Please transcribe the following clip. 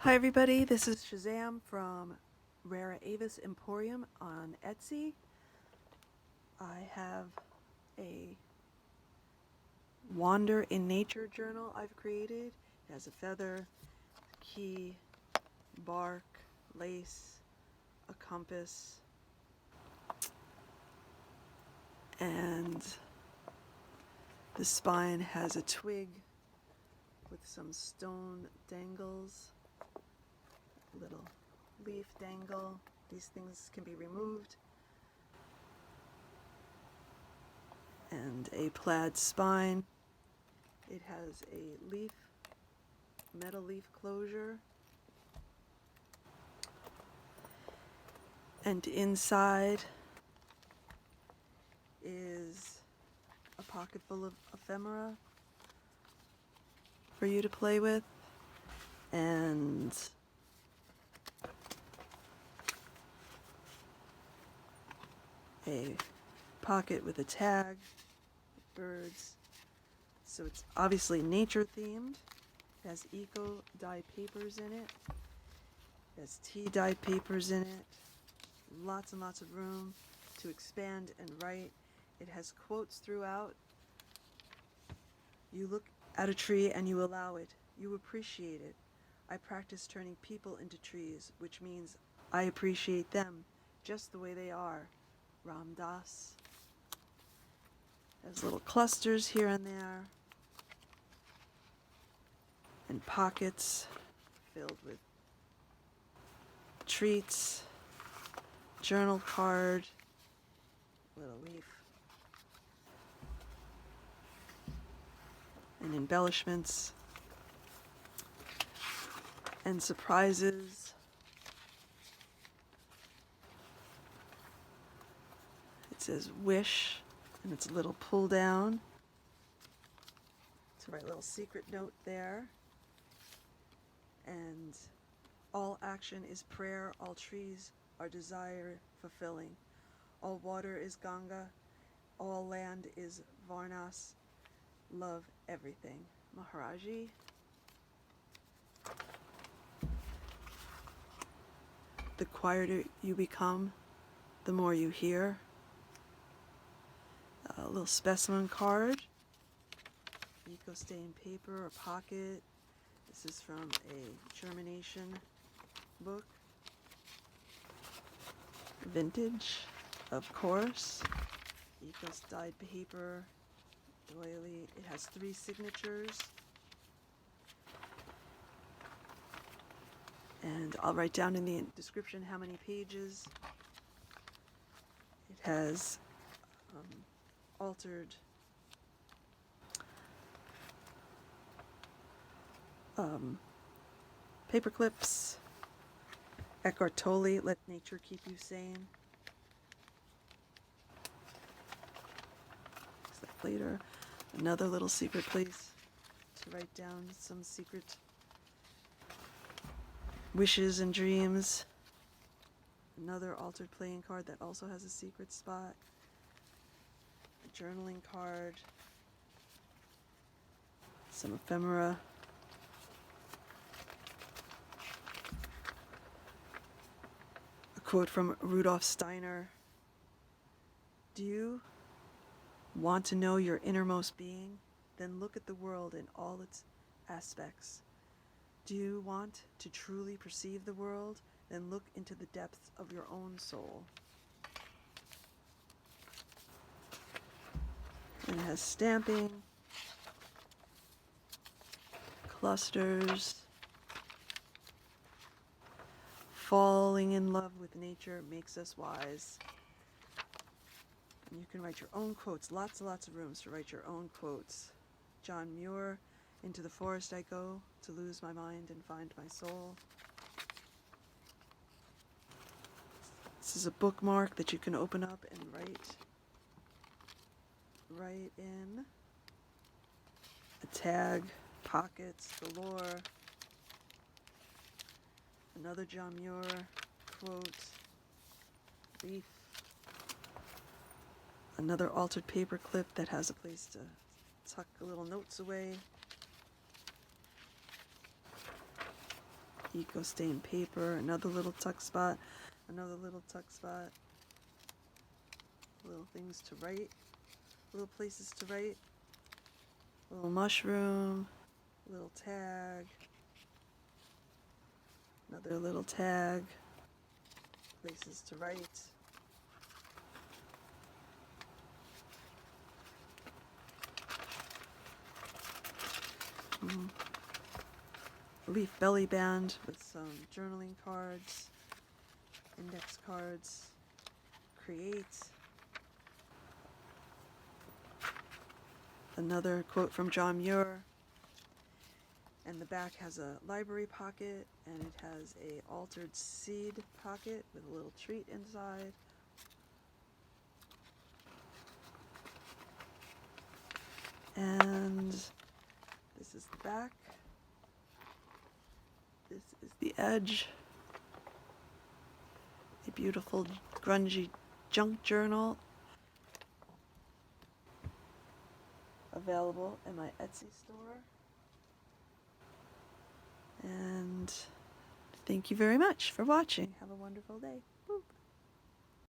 Hi everybody, this is Shazam from Rara Avis Emporium on Etsy. I have a Wander in Nature journal I've created. It has a feather, key, bark, lace, a compass, and the spine has a twig with some stone dangles, little leaf dangle. These things can be removed. And a plaid spine. It has a metal leaf closure. And inside is a pocket full of ephemera for you to play with, and a pocket with a tag, birds. So it's obviously nature themed. It has eco dyed papers in it. It has tea dyed papers in it. Lots and lots of room to expand and write. It has quotes throughout. You look at a tree and you allow it. You appreciate it. I practice turning people into trees, which means I appreciate them just the way they are. Ram Dass. There's little clusters here and there, and pockets filled with treats, journal card, little leaf, and embellishments, and surprises. It says wish, and it's a little pull down to write a little secret note there. And all action is prayer, all trees are desire fulfilling. All water is Ganga, all land is Varnas. Love everything. Maharaji. The quieter you become, the more you hear. A little specimen card. Eco stain paper or pocket. This is from a germination book. Vintage, of course. Eco dyed paper. Doily. It has 3 signatures. And I'll write down in the description how many pages. It has altered paper clips. Eckhart Tolle, let nature keep you sane. That later. Another little secret place to write down some secret wishes and dreams. Another altered playing card that also has a secret spot. A journaling card. Some ephemera. A quote from Rudolf Steiner. Do you want to know your innermost being? Then look at the world in all its aspects. Do you want to truly perceive the world? Then look into the depths of your own soul. And it has stamping, clusters. Falling in love with nature makes us wise. And you can write your own quotes. Lots and lots of rooms to write your own quotes. John Muir, into the forest I go to lose my mind and find my soul. This is a bookmark that you can open up and write in. A tag, pockets, galore. Another John Muir quote, leaf. Another altered paper clip that has a place to tuck little notes away. Eco stained paper, another little tuck spot, another little tuck spot. Little things to write, little places to write. Little mushroom, little tag, another little tag, places to write. Leaf belly band with some journaling cards, index cards, create. Another quote from John Muir. And the back has a library pocket, and it has a altered seed pocket with a little treat inside. And this is the back. This is the edge. A beautiful grungy junk journal available in my Etsy store. And thank you very much for watching. Have a wonderful day.